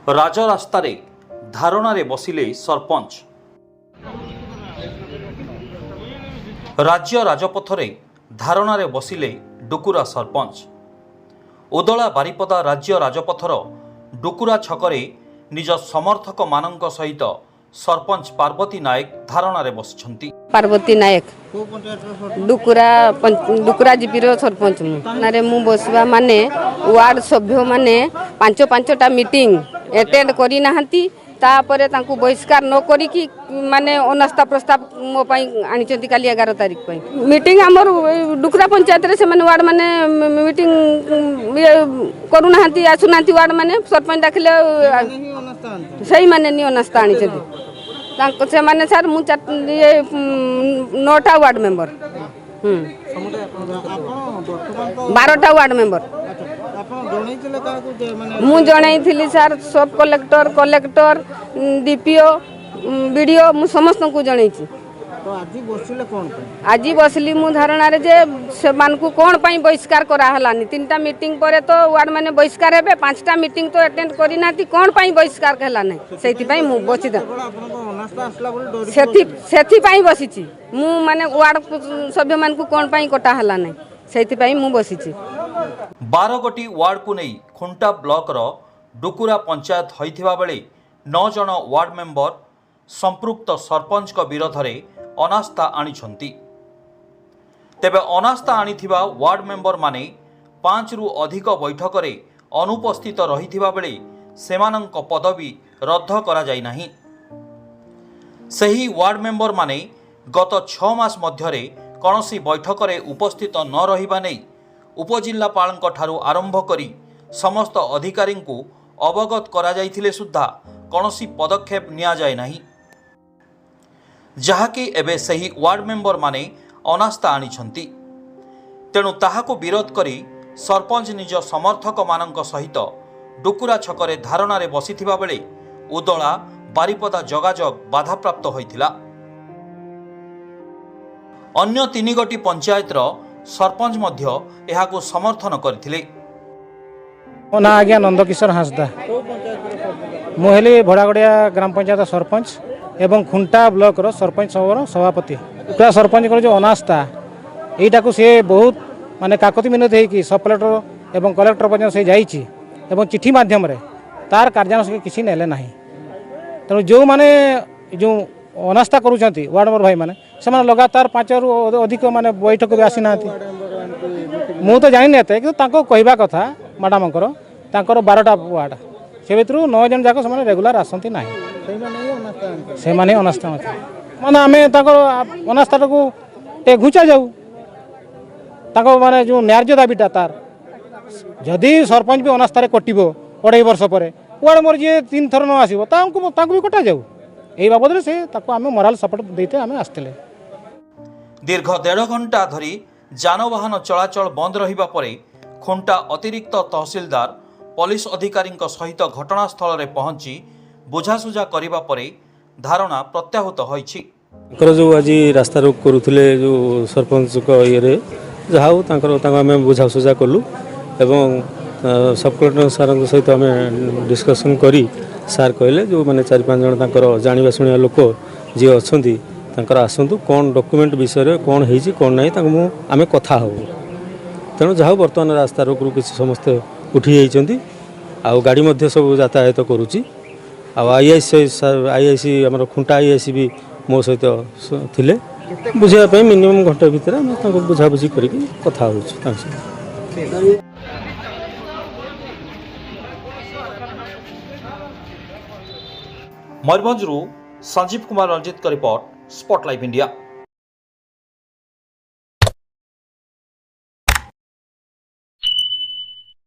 ରାଜରାସ୍ତାରେ ଧାରଣାରେ ବସିଲେ ସରପଞ୍ଚ। ରାଜ୍ୟ ରାଜପଥରେ ଧାରଣାରେ ବସିଲେ ଡୁକୁରା ସରପଞ୍ଚ। ଉଦଳା ବାରିପଦା ରାଜ୍ୟ ରାଜପଥର ଡୁକୁରା ଛକରେ ନିଜ ସମର୍ଥକମାନଙ୍କ ସହିତ ସରପଞ୍ଚ ପାର୍ବତୀ ନାୟକ ଧାରଣାରେ ବସିଛନ୍ତି। पार्वती नायक डुकुरा जीपीर सरपंच मु बसवा माने वार्ड सभ्य माने पांचटा मीटिंग एटेंड करी नाहंती तापरे तांकु बहिष्कार न करी कि माने अनास्था प्रस्ताव मो पई आनिचंती काली 11 तारिख पई मीटिंग हमर डुकुरा पंचायत रे से माने वार्ड माने मीटिंग करू नाहंती आसु नाहंती वार्ड माने सरपंच डाकिले सही माने नि अनास्था आनिचंती से माने सर मु 9टा वार्ड मेंबर 12टा वार्ड मेंबर मु जणैथिली सर सब कलेक्टर डीपीओ बीडीओ मु समस्त को जणैछि। आज बसली मु धारणा रे जे सेमानकु कोन पई बहिष्कार करा हलानी 3टा मीटिंग परे तो वार्ड माने बहिष्कार हेबे 5टा मीटिंग तो अटेंड करी नाती कोन पई बहिष्कार हला नै सेति पई मु बछि सेति पई बसिछि मु माने वार्ड सभ्य मानकु कोन पई कटा हला नै सेति पई मु बसिछि। 12 गोटी वार्ड को नहीं खुंटा ब्लॉक रो डुकुरा पंचायत होइथिबा बेले 9 जन वार्ड मेंबर संपृक्त सरपंच को विरोध रे अनास्था आनिछंती। तेबे अनास्था आनिथिबा वार्ड मेंबर माने 5 रु अधिक बैठक रे अनुपस्थित रहिथिबा बेले सेमानंक पदवी रद्द करा जाय नाही। सही वार्ड मेंबर माने गत 6 मास मध्यरे कौनसी बैठक रे उपस्थित न रहिबा नै उपजिल्लापालଙ୍କ ठारू आरंभ करी समस्त अधिकारी को अवगत करा जाइथिले सुद्धा कौनसी पदक्षेप निया जाय नाही, जहाँकि एबे सही वार्ड मेंबर माने अनास्था आनिछंती। तेणु ताहाको विरोध करी सरपंच निज समर्थक मानक सहित डुकुरा छकरे धारणा रे बसिथिबा बेले उदळा बारिपदा जोगाजोग बाधाप्राप्त होइथिला। अन्य 3 गोटी पंचायतर सरपंच मध्य एहाको समर्थन करथिले। ना आज्ञा नंदकिशोर हांसदा मु हेली भड़ागड़िया ग्राम पंचायत सरपंच एवं खुंटा ब्लॉक रो सरपंच सभापति। पूरा सरपंच जो अनास्था यहीटा को सी बहुत माने काकति मिनति होगी सब कलेक्टर एवं कलेक्टर पर्यटन से जाइए एवं चिठी माध्यम रे तार कार्यानुष्ठान किसी नेले ना। तेणु जो माने जो अनास्था करुँच वार्ड मेंबर भाई माने से लगातार 5 रु अधिक माने बैठक भी आसी ना। मु तो जानी एते कि कहवा कथा मैडम 12टा वार्ड से भर 9 जन जाक से रेगुलर आसती ना से माने अनास्था माने आम अनास्था को घुचा जाऊ माने जो न्याय्य दाबीटा तार जदि सरपंच भी अनास्था कटिब 2.5 वर्ष पर वार्ड मेंबर जी 3 थर न आसो भी कटा जाऊ यही बाबद से आम मोराल सपोर्ट देते आम आसते। दीर्घ 1.5 घंटा धरी जानवाहन चलाचल बंद रहिबा परे खुंटा अतिरिक्त तहसीलदार पुलिस अधिकारी सहित घटनास्थल रे पहुंची बुझासुझा करिबा परे धारणा प्रत्याहृत होइछि। जो आज रास्ता रोक करुले जो सरपंच ये जहाँ आम बुझासुझा कलु एवं सब कलेक्टर सार सहित आम डिस्कसन करी सार कहले जो मैंने 4-5 जन जाना शुणा लोक जी अच्छा आसतु कौन डॉक्यूमेंट विषय कौन होती कौन ना आम कथा हूँ। तेणु जहाँ बर्तमान रास्ता रोकरू किसी समस्ते उठी जाइए आउ गाड़ी सब यातायात करुच्ची आईआईसी आम खुंटा आईआईसी भी मो सहित थिले बुझापी मिनिमम घंटे भितर आम बुझाबुझी करके कथा हो। मयूरभंज संजीव कुमार रंजित का रिपोर्ट, स्पॉटलाइट इंडिया।